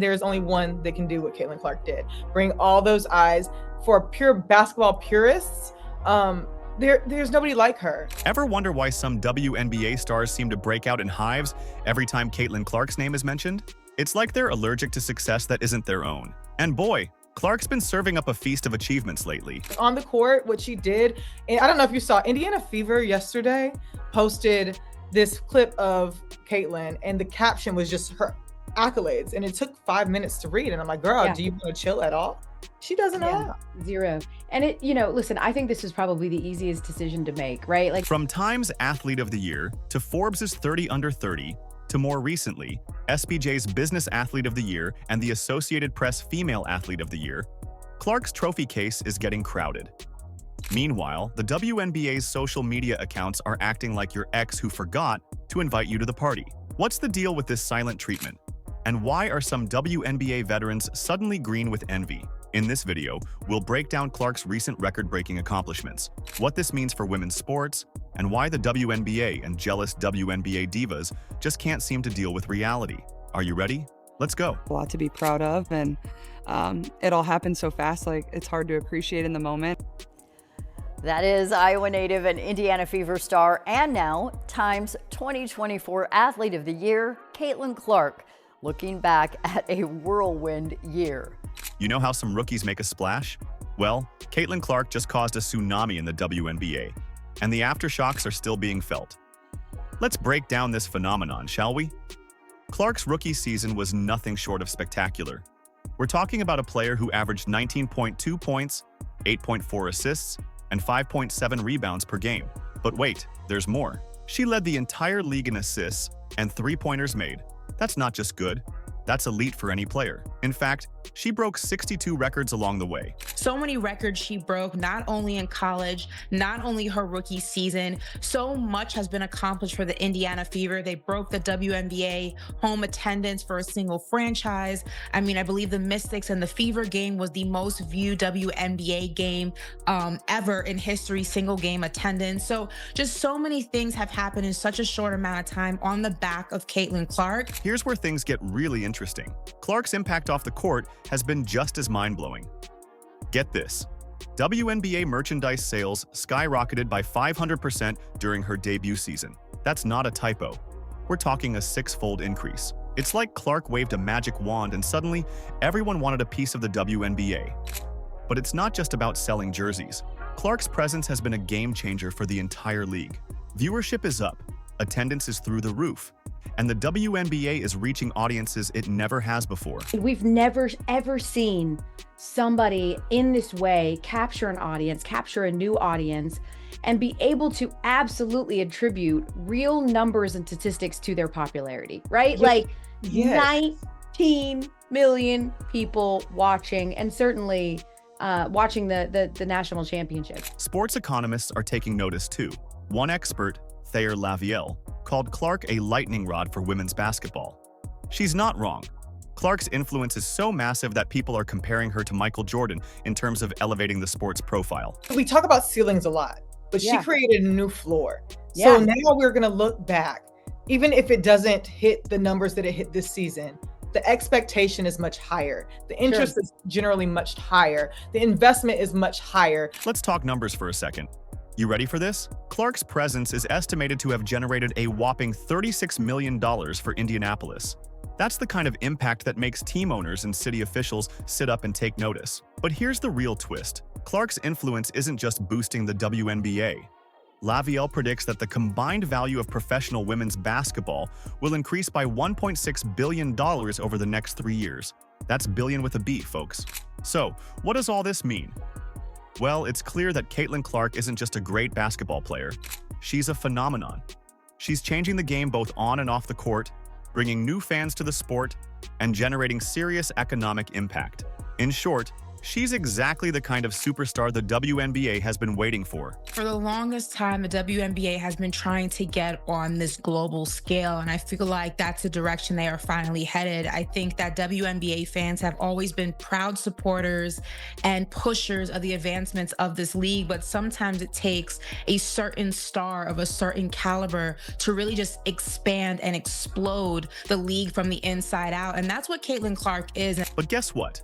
There's only one that can do what Caitlin Clark did. Bring all those eyes. For pure basketball purists, there's nobody like her. Ever wonder why some WNBA stars seem to break out in hives every time Caitlin Clark's name is mentioned? It's like they're allergic to success that isn't their own. And boy, Clark's been serving up a feast of achievements lately. On the court, what she did, and I don't know if you saw, Indiana Fever yesterday posted this clip of Caitlin, and the caption was just her accolades, and it took 5 minutes to read, and I'm like, girl, do you want to chill at all? She doesn't know. Zero. And it, listen, I think this is probably the easiest decision to make, right? Like, from Time's Athlete of the Year to Forbes' 30 Under 30 to more recently, SBJ's Business Athlete of the Year and the Associated Press Female Athlete of the Year, Clark's trophy case is getting crowded. Meanwhile, the WNBA's social media accounts are acting like your ex who forgot to invite you to the party. What's the deal with this silent treatment? And why are some WNBA veterans suddenly green with envy? In this video, we'll break down Clark's recent record-breaking accomplishments, what this means for women's sports, and why the WNBA and jealous WNBA divas just can't seem to deal with reality. Are you ready? Let's go. A lot to be proud of, and it all happened so fast, like it's hard to appreciate in the moment. That is Iowa native and Indiana Fever star, and now Time's 2024 Athlete of the Year, Caitlin Clark, looking back at a whirlwind year. You know how some rookies make a splash? Well, Caitlin Clark just caused a tsunami in the WNBA, and the aftershocks are still being felt. Let's break down this phenomenon, shall we? Clark's rookie season was nothing short of spectacular. We're talking about a player who averaged 19.2 points, 8.4 assists, and 5.7 rebounds per game. But wait, there's more. She led the entire league in assists and three-pointers made. That's not just good, that's elite for any player. In fact, she broke 62 records along the way. So many records she broke, not only in college, not only her rookie season. So much has been accomplished for the Indiana Fever. They broke the WNBA home attendance for a single franchise. I mean, I believe the Mystics and the Fever game was the most viewed WNBA game ever in history, single game attendance. So just so many things have happened in such a short amount of time on the back of Caitlin Clark. Here's where things get really interesting. Clark's impact off the court has been just as mind-blowing. Get this. WNBA merchandise sales skyrocketed by 500% during her debut season. That's not a typo. We're talking a six-fold increase. It's like Clark waved a magic wand and suddenly everyone wanted a piece of the WNBA. But it's not just about selling jerseys. Clark's presence has been a game-changer for the entire league. Viewership is up, attendance is through the roof, and the WNBA is reaching audiences it never has before. We've never, ever seen somebody in this way capture an audience, capture a new audience, and be able to absolutely attribute real numbers and statistics to their popularity, right? Like 19 million people watching, and certainly watching the national championship. Sports economists are taking notice too. One expert, Thayer Lavielle, called Clark a lightning rod for women's basketball. She's not wrong. Clark's influence is so massive that people are comparing her to Michael Jordan in terms of elevating the sport's profile. We talk about ceilings a lot, but she created a new floor. So now we're going to look back, even if it doesn't hit the numbers that it hit this season. The expectation is much higher. The interest is generally much higher. The investment is much higher. Let's talk numbers for a second. You ready for this? Clark's presence is estimated to have generated a whopping $36 million for Indianapolis. That's the kind of impact that makes team owners and city officials sit up and take notice. But here's the real twist. Clark's influence isn't just boosting the WNBA. Lavielle predicts that the combined value of professional women's basketball will increase by $1.6 billion over the next 3 years. That's billion with a B, folks. So, what does all this mean? Well, it's clear that Caitlin Clark isn't just a great basketball player. She's a phenomenon. She's changing the game both on and off the court, bringing new fans to the sport, and generating serious economic impact. In short, She's exactly the kind of superstar the WNBA has been waiting for. For the longest time, the WNBA has been trying to get on this global scale, and I feel like that's the direction they are finally headed. I think that WNBA fans have always been proud supporters and pushers of the advancements of this league, but sometimes it takes a certain star of a certain caliber to really just expand and explode the league from the inside out, and that's what Caitlin Clark is. But guess what?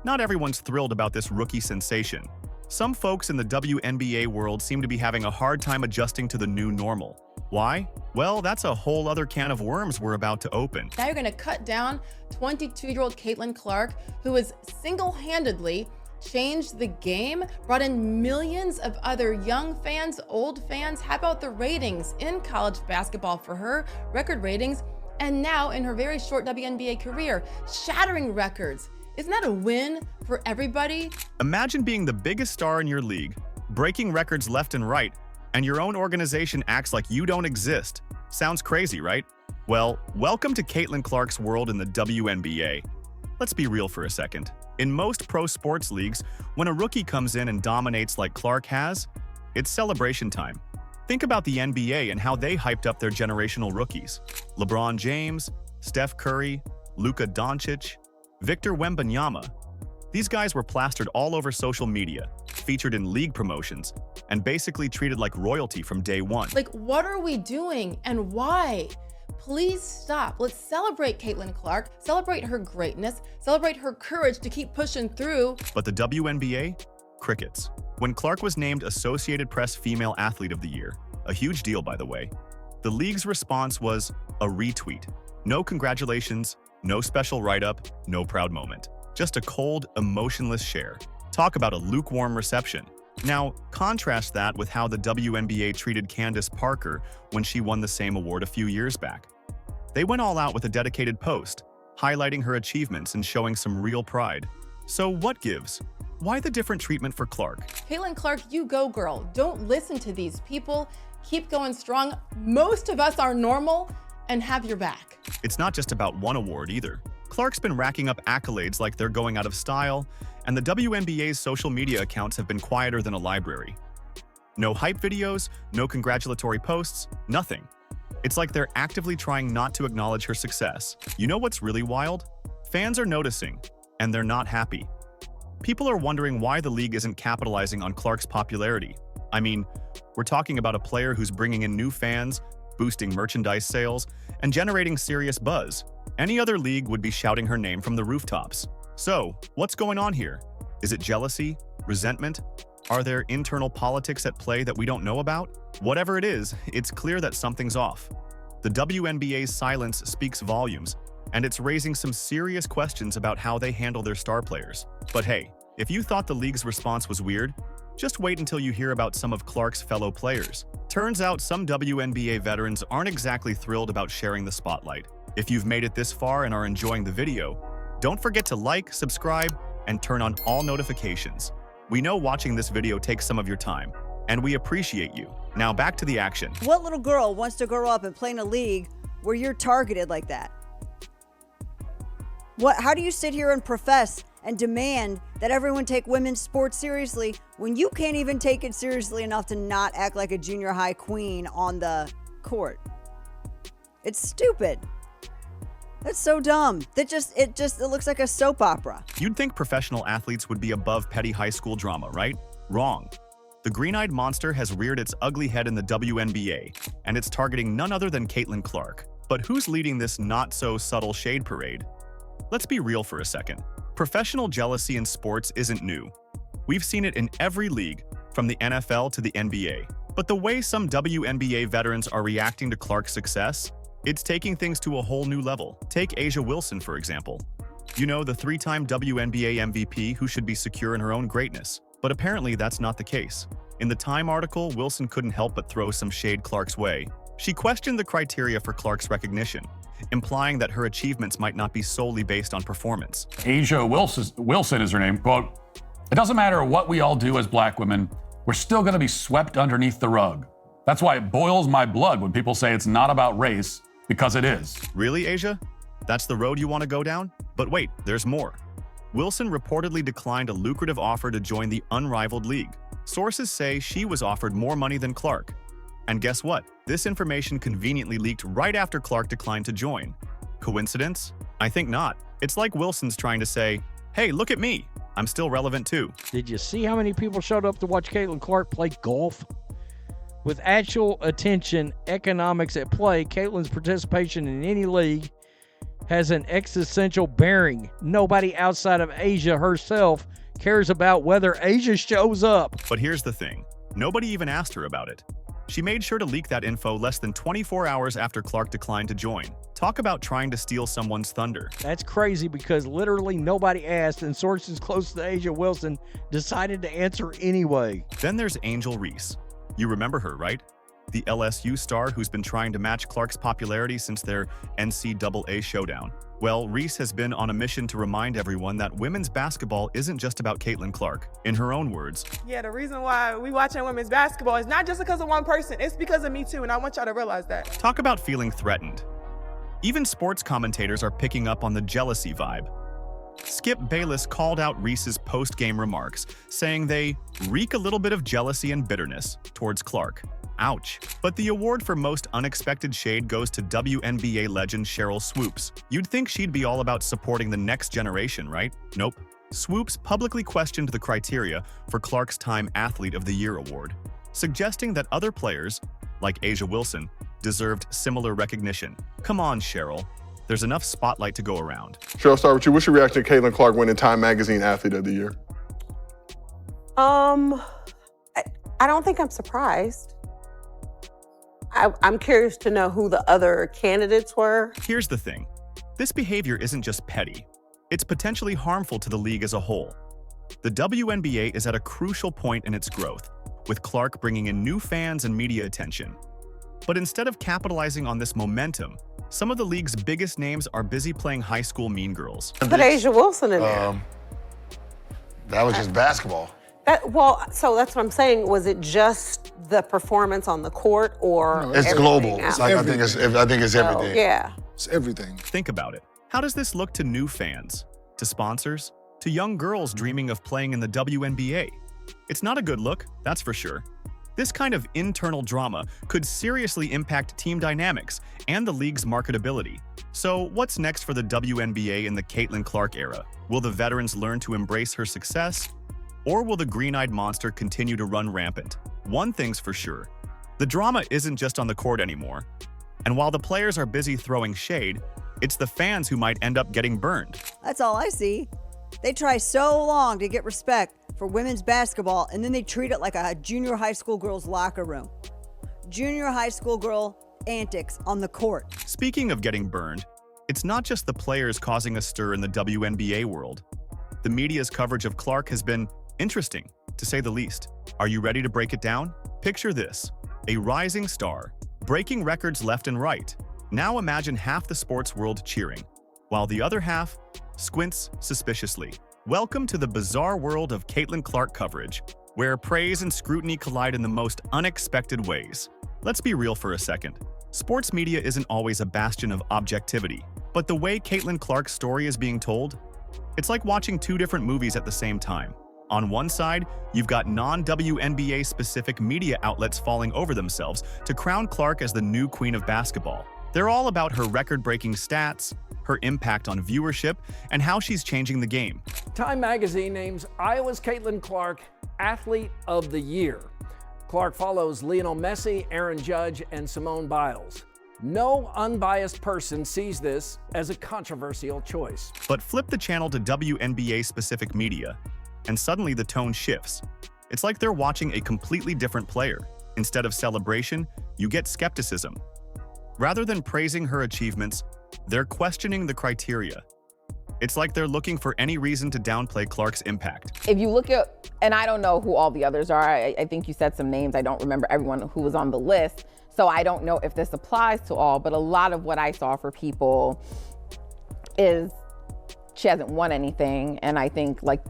Not everyone's thrilled about this rookie sensation. Some folks in the WNBA world seem to be having a hard time adjusting to the new normal. Why? Well, that's a whole other can of worms we're about to open. Now you're going to cut down 22-year-old Caitlin Clark, who has single-handedly changed the game, brought in millions of other young fans, old fans. How about the ratings in college basketball for her? Record ratings. And now in her very short WNBA career, shattering records. Isn't that a win for everybody? Imagine being the biggest star in your league, breaking records left and right, and your own organization acts like you don't exist. Sounds crazy, right? Well, welcome to Caitlin Clark's world in the WNBA. Let's be real for a second. In most pro sports leagues, when a rookie comes in and dominates like Clark has, it's celebration time. Think about the NBA and how they hyped up their generational rookies. LeBron James, Steph Curry, Luka Doncic, Victor Wembanyama. These guys were plastered all over social media, featured in league promotions, and basically treated like royalty from day one. Like, what are we doing and why? Please stop. Let's celebrate Caitlin Clark, celebrate her greatness, celebrate her courage to keep pushing through. But the WNBA? Crickets. When Clark was named Associated Press Female Athlete of the Year, a huge deal by the way, the league's response was a retweet. No congratulations, no special write-up, no proud moment. Just a cold, emotionless share. Talk about a lukewarm reception. Now, contrast that with how the WNBA treated Candace Parker when she won the same award a few years back. They went all out with a dedicated post, highlighting her achievements and showing some real pride. So what gives? Why the different treatment for Clark? Caitlin Clark, you go girl. Don't listen to these people. Keep going strong. Most of us are normal and have your back. It's not just about one award either. Clark's been racking up accolades like they're going out of style, and the WNBA's social media accounts have been quieter than a library. No hype videos, no congratulatory posts, nothing. It's like they're actively trying not to acknowledge her success. You know what's really wild? Fans are noticing, and they're not happy. People are wondering why the league isn't capitalizing on Clark's popularity. I mean, we're talking about a player who's bringing in new fans, boosting merchandise sales, and generating serious buzz. Any other league would be shouting her name from the rooftops. So, what's going on here? Is it jealousy? Resentment? Are there internal politics at play that we don't know about? Whatever it is, it's clear that something's off. The WNBA's silence speaks volumes, and it's raising some serious questions about how they handle their star players. But hey, if you thought the league's response was weird, just wait until you hear about some of Clark's fellow players. Turns out some WNBA veterans aren't exactly thrilled about sharing the spotlight. If you've made it this far and are enjoying the video, don't forget to like, subscribe, and turn on all notifications. We know watching this video takes some of your time, and we appreciate you. Now back to the action. What little girl wants to grow up and play in a league where you're targeted like that? How do you sit here and profess and demand that everyone take women's sports seriously when you can't even take it seriously enough to not act like a junior high queen on the court? It's stupid. That's so dumb. It looks like a soap opera. You'd think professional athletes would be above petty high school drama, right? Wrong. The green-eyed monster has reared its ugly head in the WNBA, and it's targeting none other than Caitlin Clark. But who's leading this not-so-subtle shade parade? Let's be real for a second. Professional jealousy in sports isn't new. We've seen it in every league, from the NFL to the NBA. But the way some WNBA veterans are reacting to Clark's success, it's taking things to a whole new level. Take A'ja Wilson, for example. You know, the three-time WNBA MVP who should be secure in her own greatness. But apparently that's not the case. In the Time article, Wilson couldn't help but throw some shade Clark's way. She questioned the criteria for Clark's recognition, implying that her achievements might not be solely based on performance. A'ja Wilson is her name. Quote, "It doesn't matter what we all do as black women, we're still going to be swept underneath the rug. That's why it boils my blood when people say it's not about race, because it is." Really, A'ja? That's the road you want to go down? But wait, there's more. Wilson reportedly declined a lucrative offer to join the unrivaled league. Sources say she was offered more money than Clark. And guess what? This information conveniently leaked right after Clark declined to join. Coincidence? I think not. It's like Wilson's trying to say, hey, look at me. I'm still relevant too. Did you see how many people showed up to watch Caitlin Clark play golf? With actual attention economics at play, Caitlin's participation in any league has an existential bearing. Nobody outside of Asia herself cares about whether Asia shows up. But here's the thing. Nobody even asked her about it. She made sure to leak that info less than 24 hours after Clark declined to join. Talk about trying to steal someone's thunder. That's crazy because literally nobody asked, and sources close to Asia Wilson decided to answer anyway. Then there's Angel Reese. You remember her, right? The LSU star who's been trying to match Clark's popularity since their NCAA showdown. Well, Reese has been on a mission to remind everyone that women's basketball isn't just about Caitlin Clark. In her own words, yeah, the reason why we watching women's basketball is not just because of one person, it's because of me too, and I want y'all to realize that. Talk about feeling threatened. Even sports commentators are picking up on the jealousy vibe. Skip Bayless called out Reese's post-game remarks, saying they reek a little bit of jealousy and bitterness towards Clark. Ouch. But the award for most unexpected shade goes to WNBA legend Sheryl Swoopes. You'd think she'd be all about supporting the next generation, right? Nope. Swoopes publicly questioned the criteria for Clark's Time Athlete of the Year award, suggesting that other players, like Asia Wilson, deserved similar recognition. Come on, Sheryl. There's enough spotlight to go around. Sheryl, I'll start with you. What's your reaction to Caitlin Clark winning Time Magazine Athlete of the Year? I don't think I'm surprised. I'm curious to know who the other candidates were. Here's the thing. This behavior isn't just petty. It's potentially harmful to the league as a whole. The WNBA is at a crucial point in its growth, with Clark bringing in new fans and media attention. But instead of capitalizing on this momentum, some of the league's biggest names are busy playing high school mean girls. Put Asia Wilson in there. That was just basketball. So that's what I'm saying. Was it just the performance on the court, or no, it's global? It's like, I think it's everything. Yeah, it's everything. Think about it. How does this look to new fans, to sponsors, to young girls dreaming of playing in the WNBA? It's not a good look, that's for sure. This kind of internal drama could seriously impact team dynamics and the league's marketability. So what's next for the WNBA in the Caitlin Clark era? Will the veterans learn to embrace her success? Or will the green-eyed monster continue to run rampant? One thing's for sure. The drama isn't just on the court anymore. And while the players are busy throwing shade, it's the fans who might end up getting burned. That's all I see. They try so long to get respect for women's basketball, and then they treat it like a junior high school girl's locker room. Junior high school girl antics on the court. Speaking of getting burned, it's not just the players causing a stir in the WNBA world. The media's coverage of Clark has been interesting, to say the least. Are you ready to break it down? Picture this: a rising star, breaking records left and right. Now imagine half the sports world cheering, while the other half squints suspiciously. Welcome to the bizarre world of Caitlin Clark coverage, where praise and scrutiny collide in the most unexpected ways. Let's be real for a second. Sports media isn't always a bastion of objectivity, but the way Caitlin Clark's story is being told, it's like watching two different movies at the same time. On one side, you've got non-WNBA specific media outlets falling over themselves to crown Clark as the new queen of basketball. They're all about her record-breaking stats, her impact on viewership, and how she's changing the game. Time Magazine names Iowa's Caitlin Clark Athlete of the Year. Clark follows Lionel Messi, Aaron Judge, and Simone Biles. No unbiased person sees this as a controversial choice. But flip the channel to WNBA-specific media, and suddenly the tone shifts. It's like they're watching a completely different player. Instead of celebration, you get skepticism. Rather than praising her achievements, they're questioning the criteria. It's like they're looking for any reason to downplay Clark's impact. If you look at, and I don't know who all the others are, I think you said some names, I don't remember everyone who was on the list, so I don't know if this applies to all, but a lot of what I saw for people is she hasn't won anything, and I think like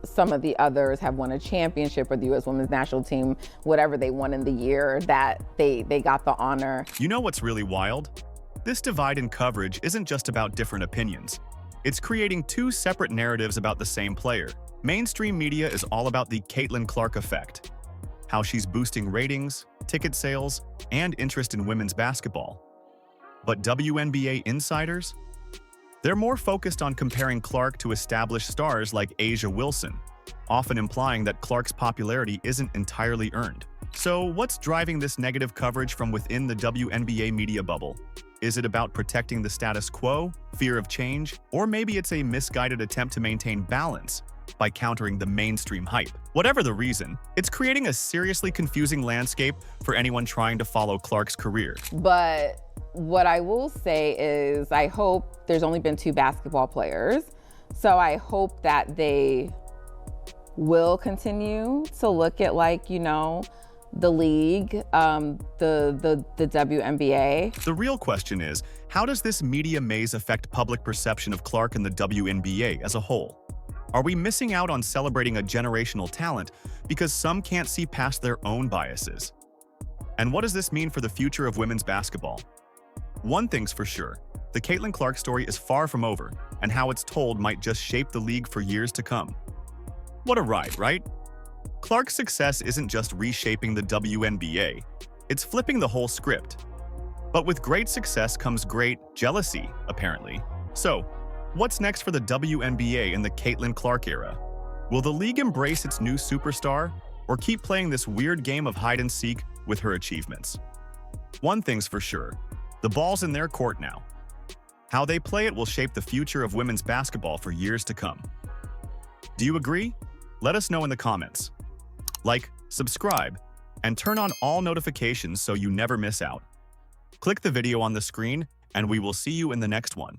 some of the others have won a championship, or the U.S. Women's National Team, whatever they won in the year, that they got the honor. You know what's really wild? This divide in coverage isn't just about different opinions. It's creating two separate narratives about the same player. Mainstream media is all about the Caitlin Clark effect, how she's boosting ratings, ticket sales, and interest in women's basketball. But WNBA insiders? They're more focused on comparing Clark to established stars like A'ja Wilson, often implying that Clark's popularity isn't entirely earned. So what's driving this negative coverage from within the WNBA media bubble? Is it about protecting the status quo, fear of change, or maybe it's a misguided attempt to maintain balance by countering the mainstream hype? Whatever the reason, it's creating a seriously confusing landscape for anyone trying to follow Clark's career. But what I will say is I hope there's only been 2 basketball players. So I hope that they will continue to look at, like, you know, the league, the WNBA. The real question is, how does this media maze affect public perception of Clark and the WNBA as a whole? Are we missing out on celebrating a generational talent because some can't see past their own biases? And what does this mean for the future of women's basketball? One thing's for sure, the Caitlin Clark story is far from over, and how it's told might just shape the league for years to come. What a ride, right? Clark's success isn't just reshaping the WNBA, it's flipping the whole script. But with great success comes great jealousy, apparently. So, what's next for the WNBA in the Caitlin Clark era? Will the league embrace its new superstar, or keep playing this weird game of hide-and-seek with her achievements? One thing's for sure, the ball's in their court now. How they play it will shape the future of women's basketball for years to come. Do you agree? Let us know in the comments. Like, subscribe, and turn on all notifications so you never miss out. Click the video on the screen, and we will see you in the next one.